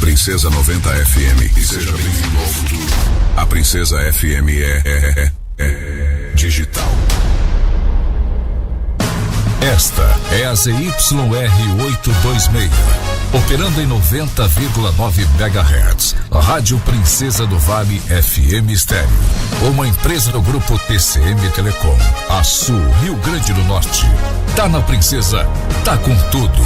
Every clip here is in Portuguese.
Princesa 90 FM. E seja bem-vindo ao futuro. A Princesa FM é digital. Esta é a ZYR826, operando em 90,9 MHz. Rádio Princesa do Vale FM Estéreo. Uma empresa do grupo TCM Telecom. A Sul, Rio Grande do Norte. Tá na Princesa, tá com tudo.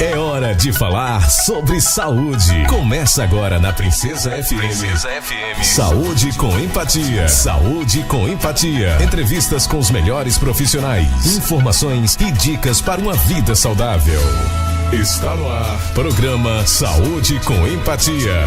É hora de falar sobre saúde. Começa agora na Princesa FM. Princesa FM. Saúde com empatia. Saúde com empatia. Entrevistas com os melhores profissionais. Informações e dicas para uma vida saudável. Está no ar. Programa Saúde com Empatia.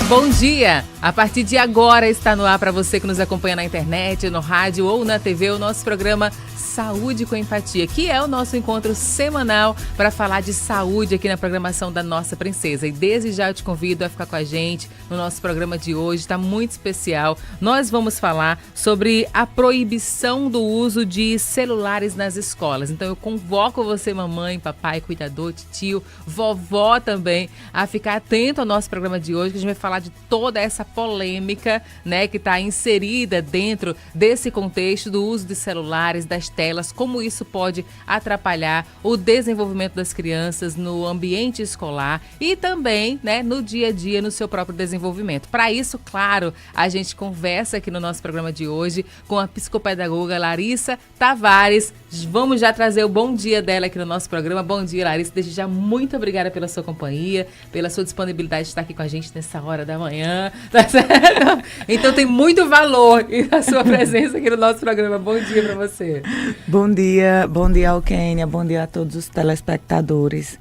Bom dia! A partir de agora está no ar para você que nos acompanha na internet, no rádio ou na TV, o nosso programa Saúde com Empatia, que é o nosso encontro semanal para falar de saúde aqui na programação da nossa Princesa. E desde já eu te convido a ficar com a gente no nosso programa de hoje, está muito especial. Nós vamos falar sobre a proibição do uso de celulares nas escolas. Então eu convoco você, mamãe, papai, cuidador, tio, vovó também, a ficar atento ao nosso programa de hoje, que a gente vai falar de toda essa polêmica, né, que está inserida dentro desse contexto do uso de celulares, das telas, como isso pode atrapalhar o desenvolvimento das crianças no ambiente escolar e também, né, no dia a dia, no seu próprio desenvolvimento. Para isso, claro, a gente conversa aqui no nosso programa de hoje com a psicopedagoga Larissa Tavares. Vamos já trazer o bom dia dela aqui no nosso programa. Bom dia, Larissa. Desde já, muito obrigada pela sua companhia, pela sua disponibilidade de estar aqui com a gente nessa hora da manhã, tá certo? Então tem muito valor a sua presença aqui no nosso programa. Bom dia para você. Bom dia ao Kênia, bom dia a todos os telespectadores.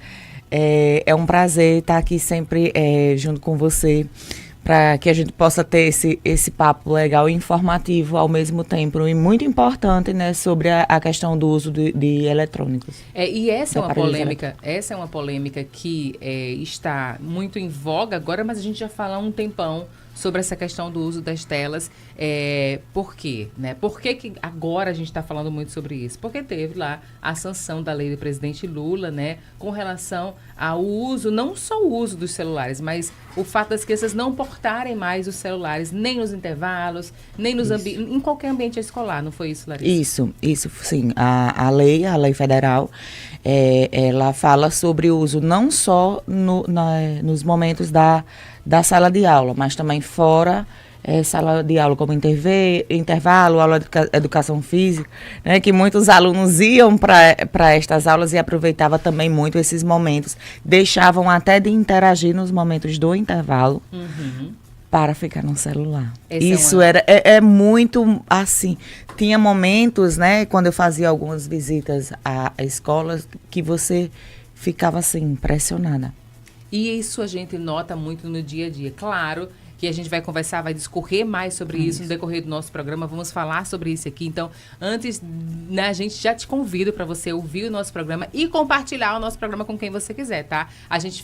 É um prazer estar aqui sempre junto com você, para que a gente possa ter esse papo legal e informativo ao mesmo tempo, e muito importante, né, sobre a questão do uso de eletrônicos. E essa é uma polêmica que está muito em voga agora, mas a gente já fala há um tempão sobre essa questão do uso das telas. Por quê? Né? Por que agora a gente está falando muito sobre isso? Porque teve lá a sanção da lei do presidente Lula, né, com relação ao uso, não só o uso dos celulares, mas o fato das crianças não portarem mais os celulares, nem nos intervalos, nem em qualquer ambiente escolar. Não foi isso, Larissa? Isso sim. A lei federal, ela fala sobre o uso não só nos momentos da sala de aula, mas também fora sala de aula, como intervalo, aula de educação física, né, que muitos alunos iam para estas aulas e aproveitavam também muito esses momentos, deixavam até de interagir nos momentos do intervalo para ficar no celular. Isso é muito assim. Tinha momentos, né, quando eu fazia algumas visitas a escolas, que você ficava assim, impressionada. E isso a gente nota muito no dia a dia. Claro que a gente vai conversar, vai discorrer mais sobre isso no decorrer do nosso programa. Vamos falar sobre isso aqui. Então, antes, né, a gente já te convida para você ouvir o nosso programa e compartilhar o nosso programa com quem você quiser, tá? A gente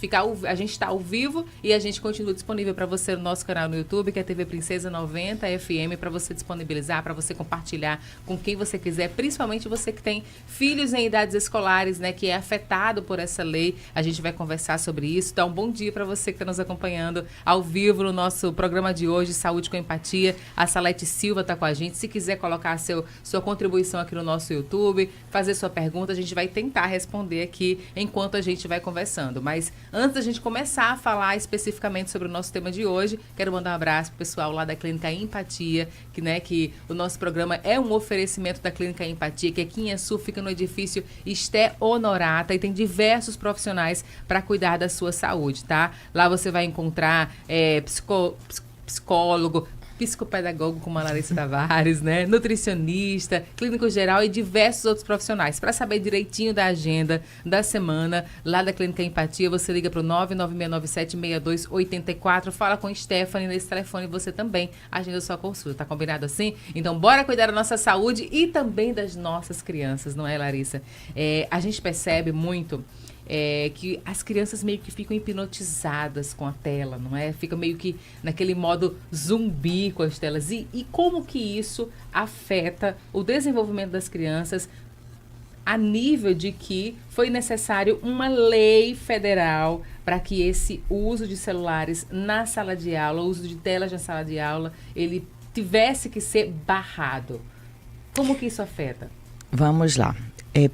está ao vivo e a gente continua disponível para você no nosso canal no YouTube, que é TV Princesa 90 FM, para você disponibilizar, para você compartilhar com quem você quiser, principalmente você que tem filhos em idades escolares, né, que é afetado por essa lei. A gente vai conversar sobre isso. Então, bom dia para você que está nos acompanhando ao vivo no nosso programa de hoje, Saúde com Empatia. A Salete Silva está com a gente. Se quiser colocar sua contribuição aqui no nosso YouTube, fazer sua pergunta, a gente vai tentar responder aqui enquanto a gente vai conversando. Mas antes da gente começar a falar especificamente sobre o nosso tema de hoje, quero mandar um abraço pro pessoal lá da Clínica Empatia, que o nosso programa é um oferecimento da Clínica Empatia, que aqui em Açu fica no edifício Esté Honorata e tem diversos profissionais para cuidar da sua saúde, tá? Lá você vai encontrar psicólogo, psicopedagogo como a Larissa Tavares, né? Nutricionista, clínico geral e diversos outros profissionais. Para saber direitinho da agenda da semana lá da Clínica Empatia, você liga para o 996976284, fala com Stephanie nesse telefone, você também agenda sua consulta. Tá combinado assim? Então bora cuidar da nossa saúde e também das nossas crianças, não é, Larissa? A gente percebe muito que as crianças meio que ficam hipnotizadas com a tela, não é? Fica meio que naquele modo zumbi com as telas. E como que isso afeta o desenvolvimento das crianças a nível de que foi necessário uma lei federal para que esse uso de celulares na sala de aula, o uso de telas na sala de aula, ele tivesse que ser barrado. Como que isso afeta? Vamos lá.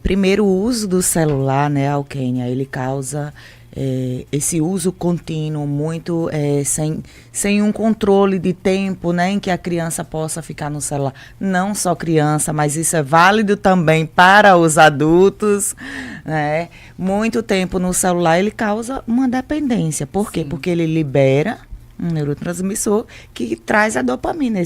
Primeiro, o uso do celular, né, Alquênia, ele causa esse uso contínuo, muito sem um controle de tempo, né, em que a criança possa ficar no celular. Não só criança, mas isso é válido também para os adultos, né? Muito tempo no celular, ele causa uma dependência. Por quê? Sim. Porque ele libera um neurotransmissor que traz a dopamina,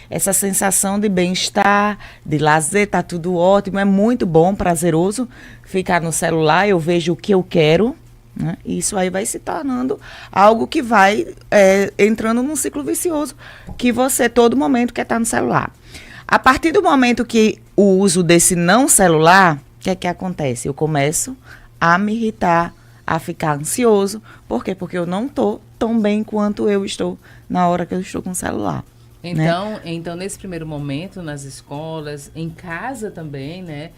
essa sensação de bem-estar, de lazer, tá tudo ótimo, é muito bom, prazeroso ficar no celular, eu vejo o que eu quero, né? E isso aí vai se tornando algo que vai entrando num ciclo vicioso, que você todo momento quer estar no celular. A partir do momento que o uso desse não celular, o que acontece? Eu começo a me irritar, a ficar ansioso. Por quê? Porque eu não estou tão bem quanto eu estou na hora que eu estou com o celular. Então, nesse primeiro momento, nas escolas, em casa também, né?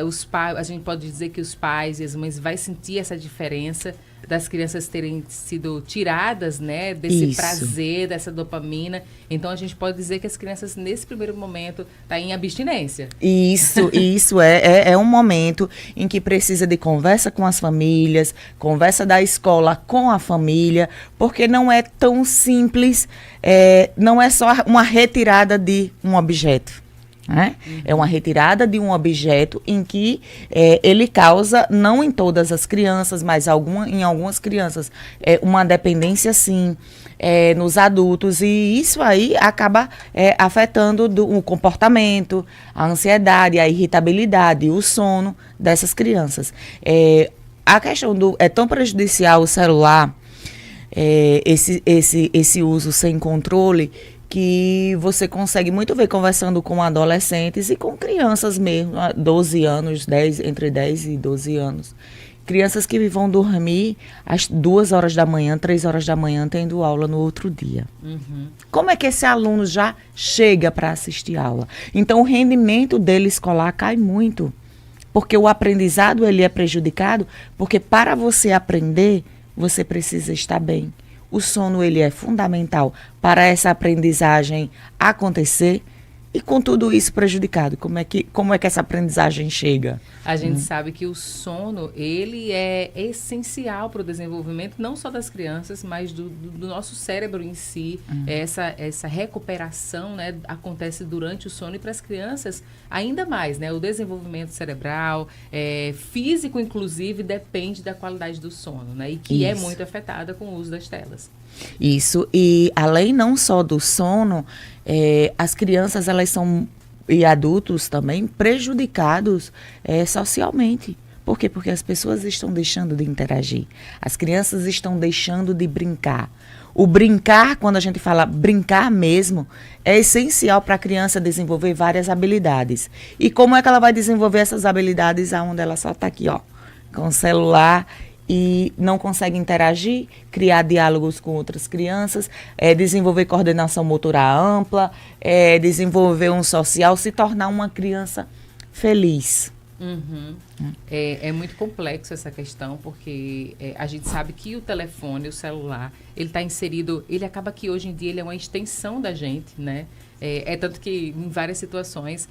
Os pais, a gente pode dizer que os pais e as mães vai sentir essa diferença das crianças terem sido tiradas, né, desse prazer, dessa dopamina. Então, a gente pode dizer que as crianças, nesse primeiro momento, estão em abstinência. Isso é um momento em que precisa de conversa com as famílias, conversa da escola com a família, porque não é tão simples, não é só uma retirada de um objeto. Né? É uma retirada de um objeto em que ele causa, não em todas as crianças, mas em algumas crianças, uma dependência sim, nos adultos, e isso aí acaba afetando o comportamento, a ansiedade, a irritabilidade, o sono dessas crianças. A questão é tão prejudicial o celular, esse uso sem controle, que você consegue muito ver conversando com adolescentes e com crianças mesmo, 12 anos, entre 10 e 12 anos. Crianças que vão dormir às 2 horas da manhã, 3 horas da manhã, tendo aula no outro dia. Uhum. Como é que esse aluno já chega para assistir aula? Então, o rendimento dele escolar cai muito, porque o aprendizado ele é prejudicado, porque para você aprender, você precisa estar bem. O sono ele é fundamental para essa aprendizagem acontecer, e com tudo isso prejudicado, como é que essa aprendizagem chega? A gente sabe que o sono, ele é essencial para o desenvolvimento, não só das crianças, mas do nosso cérebro em si. Essa recuperação, né, acontece durante o sono, e para as crianças ainda mais, né? O desenvolvimento cerebral, físico, inclusive, depende da qualidade do sono, né? E que é muito afetada com o uso das telas. Isso, e além não só do sono, as crianças elas são, e adultos também, prejudicados socialmente. Por quê? Porque as pessoas estão deixando de interagir, as crianças estão deixando de brincar. O brincar, quando a gente fala brincar mesmo, é essencial para a criança desenvolver várias habilidades. E como é que ela vai desenvolver essas habilidades aonde ela só está aqui, ó, com o celular, e não consegue interagir, criar diálogos com outras crianças, desenvolver coordenação motora ampla, desenvolver um social, se tornar uma criança feliz. Uhum. É muito complexo essa questão, porque a gente sabe que o telefone, o celular, ele está inserido, ele acaba que hoje em dia ele é uma extensão da gente, né? Tanto que em várias situações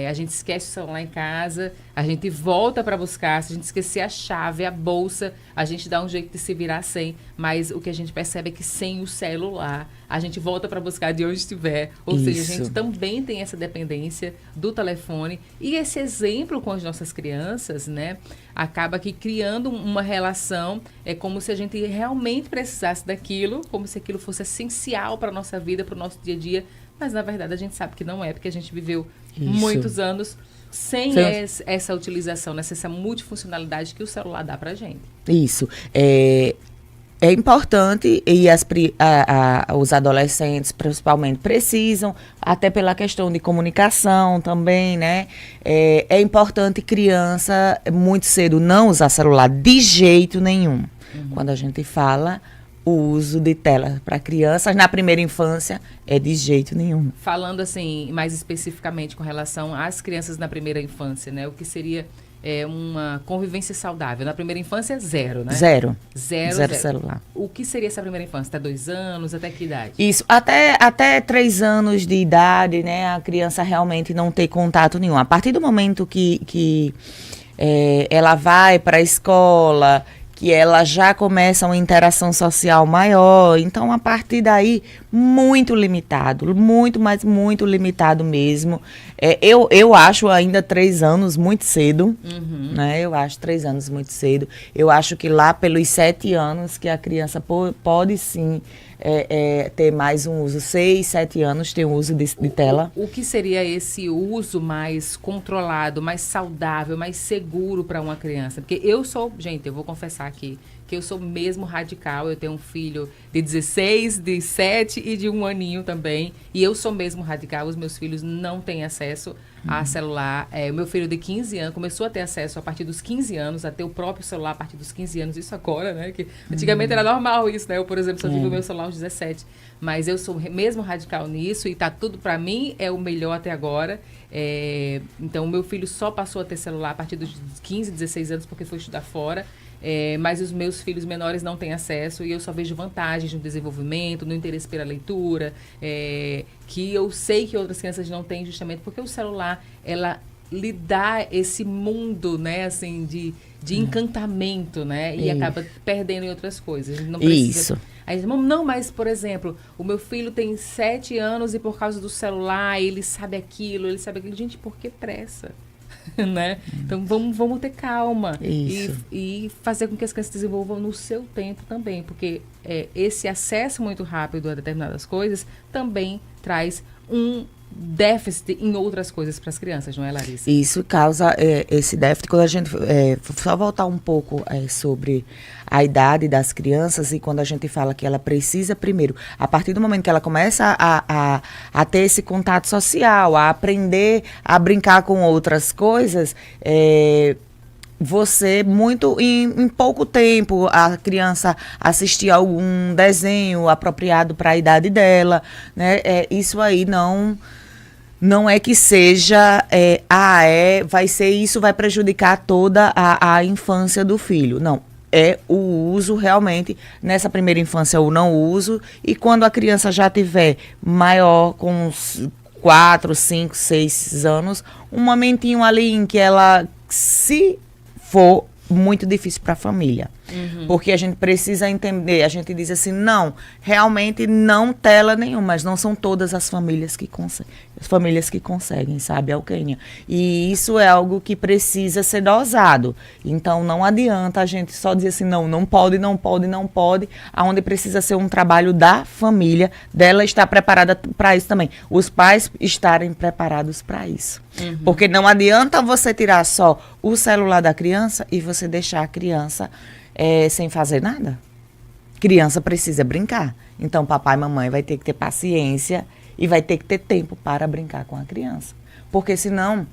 a gente esquece o celular em casa, a gente volta para buscar, se a gente esquecer a chave, a bolsa, a gente dá um jeito de se virar sem, mas o que a gente percebe é que sem o celular, a gente volta para buscar de onde estiver, ou seja, a gente também tem essa dependência do telefone, e esse exemplo com as nossas crianças, né, acaba que criando uma relação, é como se a gente realmente precisasse daquilo, como se aquilo fosse essencial para a nossa vida, para o nosso dia a dia, mas na verdade a gente sabe que não é, porque a gente viveu muitos anos sem essa utilização, né, essa multifuncionalidade que o celular dá pra gente. Isso. É importante, e os adolescentes principalmente precisam, até pela questão de comunicação também, né? É importante criança muito cedo não usar celular de jeito nenhum. Quando a gente fala o uso de tela para crianças na primeira infância, de jeito nenhum. Falando assim, mais especificamente com relação às crianças na primeira infância, né? O que seria uma convivência saudável? Na primeira infância, zero, né? Zero Zero. celular. O que seria essa primeira infância? Até 2 anos? Até que idade? Isso, até 3 anos de idade, né, a criança realmente não ter contato nenhum. A partir do momento que ela vai para a escola, que ela já começa uma interação social maior, então a partir daí, muito limitado, muito limitado mesmo. Eu acho ainda 3 anos muito cedo, né? Eu acho 3 anos muito cedo. Eu acho que lá pelos 7 anos que a criança pode sim ter mais um uso. 6, 7 anos tem um uso de tela. O que seria esse uso mais controlado, mais saudável, mais seguro para uma criança? Porque eu vou confessar aqui, que eu sou mesmo radical. Eu tenho um filho de 16, de 7 e de 1 aninho também. E eu sou mesmo radical. Os meus filhos não têm acesso a celular. O meu filho de 15 anos começou a ter acesso a partir dos 15 anos, a ter o próprio celular a partir dos 15 anos. Isso agora, né? Que antigamente era normal isso, né? Eu, por exemplo, só tive o meu celular aos 17. Mas eu sou mesmo radical nisso e tá tudo para mim, é o melhor até agora. Então, o meu filho só passou a ter celular a partir dos 15, 16 anos porque foi estudar fora. Mas os meus filhos menores não têm acesso e eu só vejo vantagens no desenvolvimento, no interesse pela leitura, que eu sei que outras crianças não têm, justamente porque o celular, ela lhe dá esse mundo, né, assim, de encantamento, né, e acaba perdendo em outras coisas. Não precisa... Isso. Aí, não, mas, por exemplo, o meu filho tem 7 anos e por causa do celular ele sabe aquilo. Gente, por que pressa? Né? Então vamos ter calma e fazer com que as crianças desenvolvam no seu tempo também, porque esse acesso muito rápido a determinadas coisas também traz um déficit em outras coisas para as crianças, não é, Larissa? Isso causa esse déficit. Quando a gente só voltar um pouco sobre a idade das crianças, e quando a gente fala que ela precisa primeiro, a partir do momento que ela começa a ter esse contato social, a aprender a brincar com outras coisas, você em pouco tempo a criança assistir algum desenho apropriado para a idade dela, né? Isso aí não é que seja, isso vai prejudicar toda a infância do filho. Não, é o uso realmente, nessa primeira infância o não uso, e quando a criança já tiver maior, com uns 4, 5, 6 anos, um momentinho ali em que ela, se for muito difícil para a família. Porque a gente precisa entender, a gente diz assim, não, realmente não tela nenhuma, mas não são todas as famílias que conseguem, sabe, Alquênia? E isso é algo que precisa ser dosado. Então, não adianta a gente só dizer assim, não pode, aonde precisa ser um trabalho da família, dela estar preparada para isso também. Os pais estarem preparados para isso. Porque não adianta você tirar só o celular da criança e você deixar a criança sem fazer nada. Criança precisa brincar. Então, papai e mamãe vai ter que ter paciência e vai ter que ter tempo para brincar com a criança. Porque senão,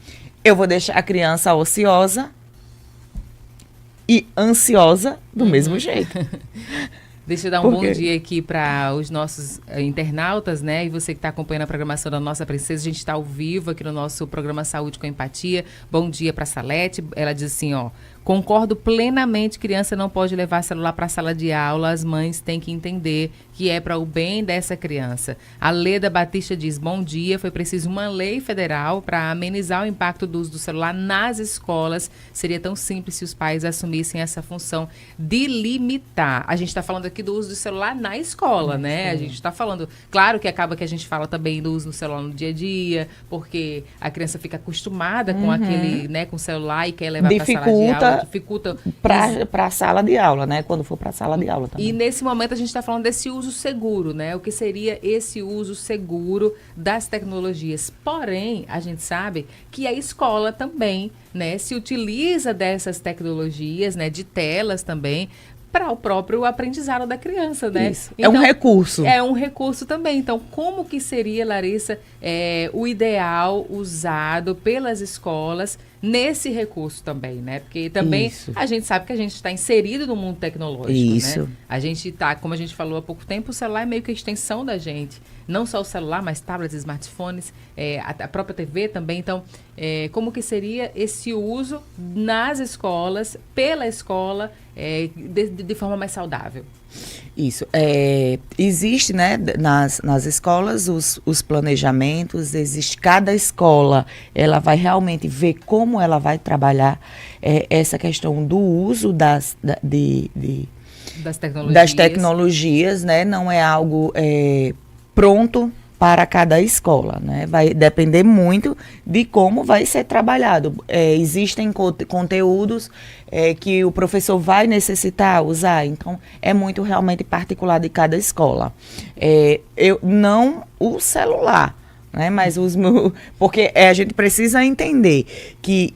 eu vou deixar a criança ociosa e ansiosa do mesmo jeito. Deixa eu dar um bom dia aqui para os nossos internautas, né? E você que está acompanhando a programação da Nossa Princesa, a gente está ao vivo aqui no nosso programa Saúde com Empatia. Bom dia para a Salete. Ela diz assim, concordo plenamente, criança não pode levar celular para a sala de aula, as mães têm que entender que é para o bem dessa criança. A Leda Batista diz, bom dia, foi preciso uma lei federal para amenizar o impacto do uso do celular nas escolas. Seria tão simples se os pais assumissem essa função de limitar. A gente está falando aqui do uso do celular na escola, né? A gente está falando, claro que acaba que a gente fala também do uso do celular no dia a dia, porque a criança fica acostumada com aquele, né, com o celular e quer levar para a sala de aula. Dificulta para a sala de aula, né? Quando for para a sala de aula também. E nesse momento a gente está falando desse uso seguro, né? O que seria esse uso seguro das tecnologias. Porém, a gente sabe que a escola também, né, se utiliza dessas tecnologias, né, de telas também, para o próprio aprendizado da criança, né? Isso. Então, é um recurso. É um recurso também. Então, como que seria, Larissa, o ideal usado pelas escolas nesse recurso também, né? Porque também a gente sabe que a gente está inserido no mundo tecnológico, né? A gente está, como a gente falou há pouco tempo, o celular é meio que a extensão da gente. Não só o celular, mas tablets, smartphones, a própria TV também. Então, como que seria esse uso nas escolas, pela escola, de forma mais saudável? Isso. Existe, né, nas escolas os planejamentos, existe cada escola, ela vai realmente ver como ela vai trabalhar essa questão do uso das tecnologias, né? Não é algo pronto para cada escola, né? Vai depender muito de como vai ser trabalhado. Existem conteúdos que o professor vai necessitar usar, então é muito realmente particular de cada escola. Não o celular, né? Mas porque a gente precisa entender que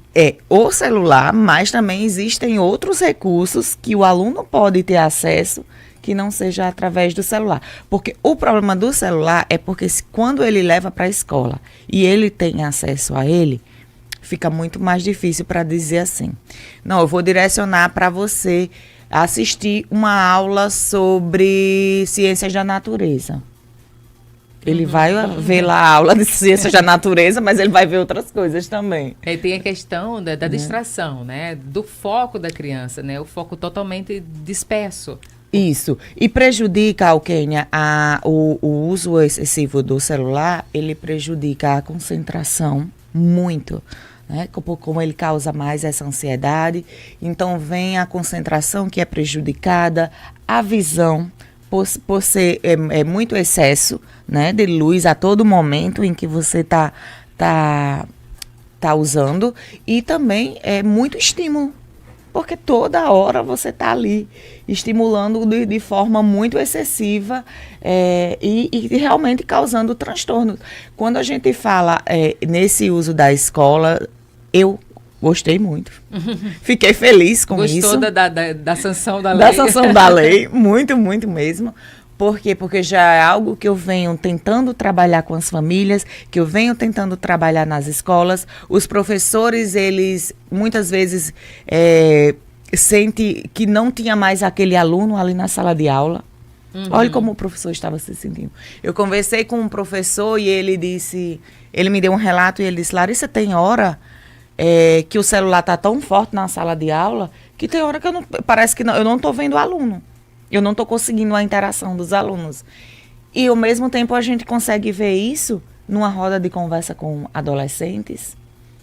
o celular, mas também existem outros recursos que o aluno pode ter acesso que não seja através do celular. Porque o problema do celular é porque quando ele leva para a escola e ele tem acesso a ele, fica muito mais difícil para dizer assim, não, eu vou direcionar para você assistir uma aula sobre ciências da natureza. Ele vai ver lá a aula de ciências da natureza, mas ele vai ver outras coisas também. Tem a questão da distração, né? Do foco da criança, né? O foco totalmente disperso. Isso. E prejudica, Alquênia, o uso excessivo do celular, ele prejudica a concentração muito, né? Como ele causa mais essa ansiedade. Então, vem a concentração que é prejudicada, a visão, por ser muito excesso, né, de luz a todo momento em que você tá usando. E também é muito estímulo. Porque toda hora você está ali estimulando de forma muito excessiva e realmente causando transtorno. Quando a gente fala nesse uso da escola, eu gostei muito. Fiquei feliz com isso. Gostou da sanção da lei? Da sanção da lei, muito, muito mesmo. Por quê? Porque já é algo que eu venho tentando trabalhar com as famílias, que eu venho tentando trabalhar nas escolas. Os professores, eles muitas vezes sentem que não tinha mais aquele aluno ali na sala de aula. Olha como o professor estava se sentindo. Eu conversei com um professor e ele me deu um relato e ele disse, Larissa, tem hora que o celular está tão forte na sala de aula que tem hora que parece que eu não estou vendo o aluno. Eu não estou conseguindo a interação dos alunos. E, ao mesmo tempo, a gente consegue ver isso numa roda de conversa com adolescentes.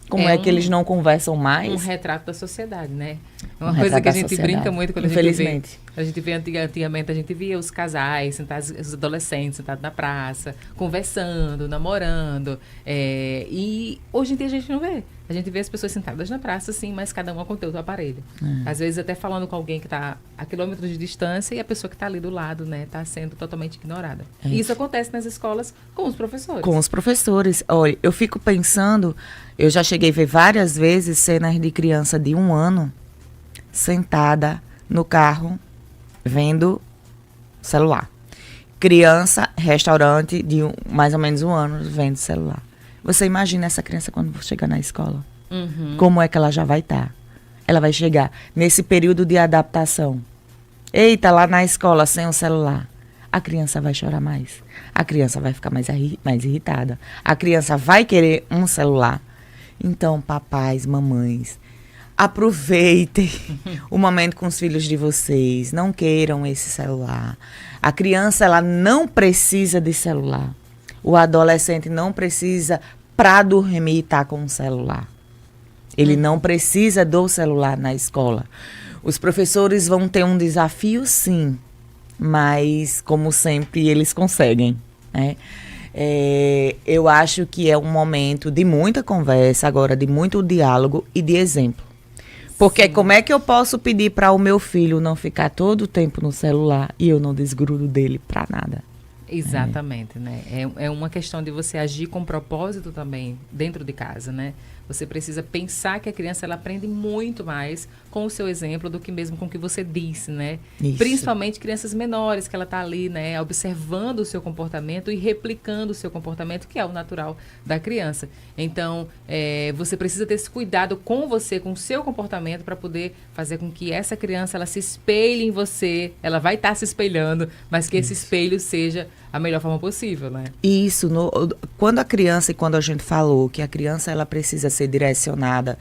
Como é que eles não conversam mais? Um retrato da sociedade, né? Uma coisa que a gente brinca muito quando a gente vê antigamente, a gente via os casais, sentados, os adolescentes sentados na praça, conversando, namorando. E hoje em dia a gente não vê. A gente vê as pessoas sentadas na praça, sim, mas cada uma com o seu aparelho. Às vezes até falando com alguém que está a quilômetros de distância e a pessoa que está ali do lado, né, está sendo totalmente ignorada. E isso acontece nas escolas com os professores. Com os professores. Olha, eu fico pensando, eu já cheguei a ver várias vezes cenas de criança de 1 ano sentada no carro vendo celular. Criança, restaurante de mais ou menos 1 ano vendo celular. Você imagina essa criança quando chegar na escola? Como é que ela já vai estar? Ela vai chegar nesse período de adaptação. Eita, lá na escola sem o celular. A criança vai chorar mais. A criança vai ficar mais irritada. A criança vai querer um celular. Então, papais, mamães, aproveitem o momento com os filhos de vocês. Não queiram esse celular. A criança, ela não precisa de celular. O adolescente não precisa para dormir estar com o celular. Ele não precisa do celular na escola. Os professores vão ter um desafio, sim, mas, como sempre, eles conseguem, né? Eu acho que é um momento de muita conversa, agora de muito diálogo e de exemplo. Porque sim, como é que eu posso pedir para o meu filho não ficar todo o tempo no celular e eu não desgrudo dele para nada? Exatamente, né? É uma questão de você agir com propósito também dentro de casa, né? Você precisa pensar que a criança ela aprende muito mais com o seu exemplo do que mesmo com o que você disse, né? Isso. Principalmente crianças menores, que ela está ali, né, observando o seu comportamento e replicando o seu comportamento, que é o natural da criança. Então, você precisa ter esse cuidado com você, com o seu comportamento, para poder fazer com que essa criança ela se espelhe em você. Ela vai estar se espelhando, mas que esse espelho seja a melhor forma possível, né? Isso, quando a criança, e quando a gente falou que a criança ela precisa ser direcionada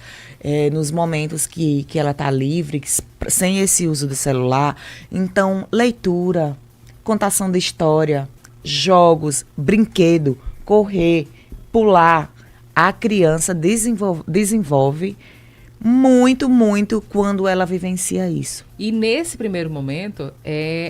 nos momentos que ela está livre, sem esse uso do celular, então leitura, contação de história, jogos, brinquedo, correr, pular, a criança desenvolve muito, muito quando ela vivencia isso. E nesse primeiro momento,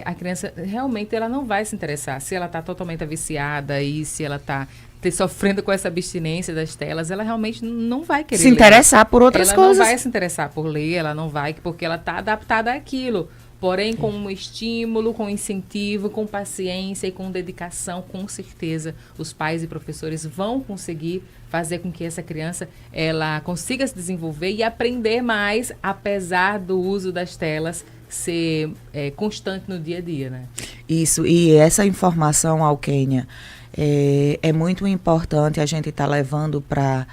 a criança realmente ela não vai se interessar. Se ela está totalmente viciada e se ela está sofrendo com essa abstinência das telas, ela realmente não vai querer se interessar por outras coisas. Ela não vai se interessar por ler, ela não vai, porque ela está adaptada àquilo. Porém, com um estímulo, com incentivo, com paciência e com dedicação, com certeza, os pais e professores vão conseguir fazer com que essa criança ela consiga se desenvolver e aprender mais, apesar do uso das telas ser constante no dia a dia, né? Isso, e essa informação, Alquênia, é muito importante a gente estar levando para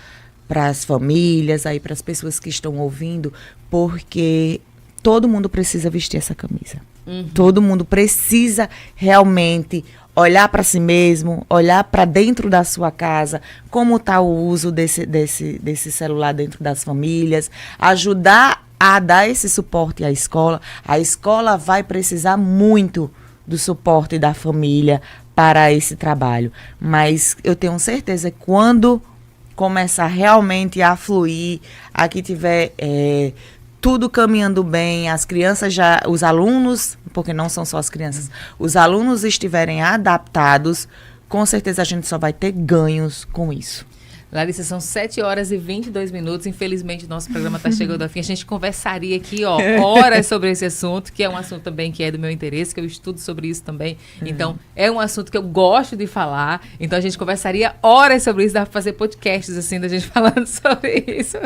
as famílias, aí para as pessoas que estão ouvindo, porque todo mundo precisa vestir essa camisa. Uhum. Todo mundo precisa realmente olhar para si mesmo, olhar para dentro da sua casa, como está o uso desse celular dentro das famílias, ajudar a dar esse suporte à escola. A escola vai precisar muito do suporte da família para esse trabalho. Mas eu tenho certeza que quando começar realmente a fluir, aqui tiver tudo caminhando bem, as crianças os alunos, porque não são só as crianças, os alunos estiverem adaptados, com certeza a gente só vai ter ganhos com isso. Larissa, são 7h22. Infelizmente, o nosso programa está chegando ao fim. A gente conversaria aqui, horas sobre esse assunto, que é um assunto também que é do meu interesse, que eu estudo sobre isso também. Então, é um assunto que eu gosto de falar. Então, a gente conversaria horas sobre isso. Dá para fazer podcasts, assim, da gente falando sobre isso.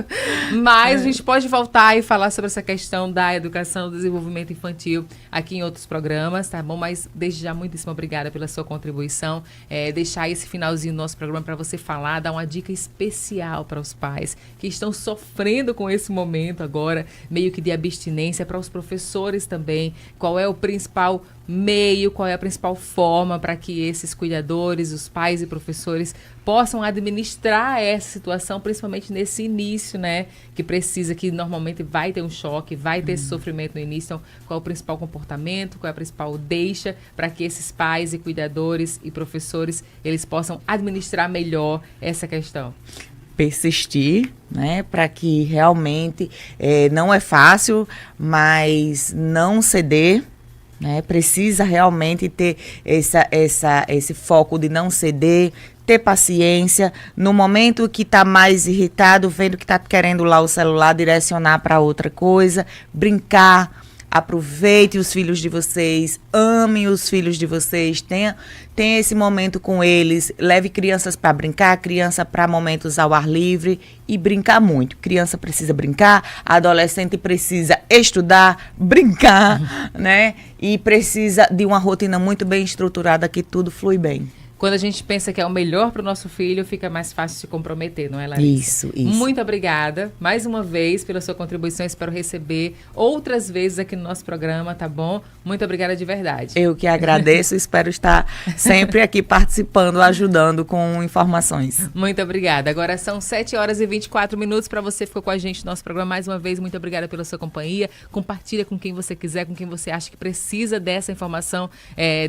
Mas a gente pode voltar e falar sobre essa questão da educação, do desenvolvimento infantil aqui em outros programas, tá bom? Mas, desde já, muitíssimo obrigada pela sua contribuição. Deixar esse finalzinho do nosso programa para você falar, dar uma dica especial para os pais que estão sofrendo com esse momento agora, meio que de abstinência, para os professores também, qual é o principal meio, qual é a principal forma para que esses cuidadores, os pais e professores possam administrar essa situação, principalmente nesse início, né, que normalmente vai ter um choque, vai ter esse sofrimento no início. Então, qual é o principal comportamento, qual é a principal deixa para que esses pais e cuidadores e professores, eles possam administrar melhor essa questão? Persistir, né, para que realmente não é fácil, mas não ceder, né, precisa realmente ter esse foco de não ceder, ter paciência, no momento que está mais irritado, vendo que está querendo lá o celular, direcionar para outra coisa, brincar. Aproveite os filhos de vocês, amem os filhos de vocês, tenha esse momento com eles, leve crianças para brincar, criança para momentos ao ar livre e brincar muito. Criança precisa brincar, adolescente precisa estudar, brincar, né? E precisa de uma rotina muito bem estruturada que tudo flui bem. Quando a gente pensa que é o melhor para o nosso filho, fica mais fácil se comprometer, não é, Larissa? Isso. Muito obrigada, mais uma vez, pela sua contribuição. Espero receber outras vezes aqui no nosso programa, tá bom? Muito obrigada de verdade. Eu que agradeço e espero estar sempre aqui participando, ajudando com informações. Muito obrigada. Agora são 7h24 para você que ficou com a gente no nosso programa. Mais uma vez, muito obrigada pela sua companhia. Compartilha com quem você quiser, com quem você acha que precisa dessa informação,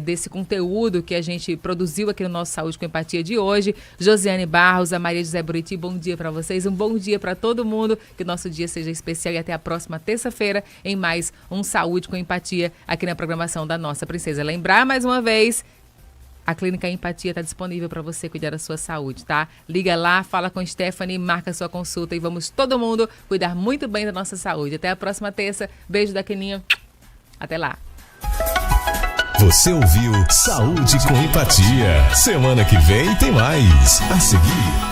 desse conteúdo que a gente produziu aqui no nosso Saúde com Empatia de hoje. Josiane Barros, a Maria José Buriti, bom dia para vocês, um bom dia para todo mundo, que o nosso dia seja especial e até a próxima terça-feira em mais um Saúde com Empatia aqui na programação da nossa princesa. Lembrar mais uma vez, a Clínica Empatia está disponível para você cuidar da sua saúde, tá? Liga lá, fala com Stephanie, marca sua consulta e vamos todo mundo cuidar muito bem da nossa saúde. Até a próxima terça, beijo da Keninha, até lá. Você ouviu Saúde com Empatia. Semana que vem tem mais. A seguir,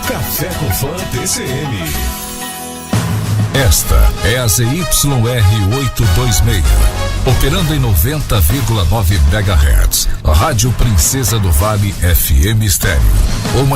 Café com Fã TCM. Esta é a ZYR826, operando em 90,9 MHz. Rádio Princesa do Vale FM Estéreo. Uma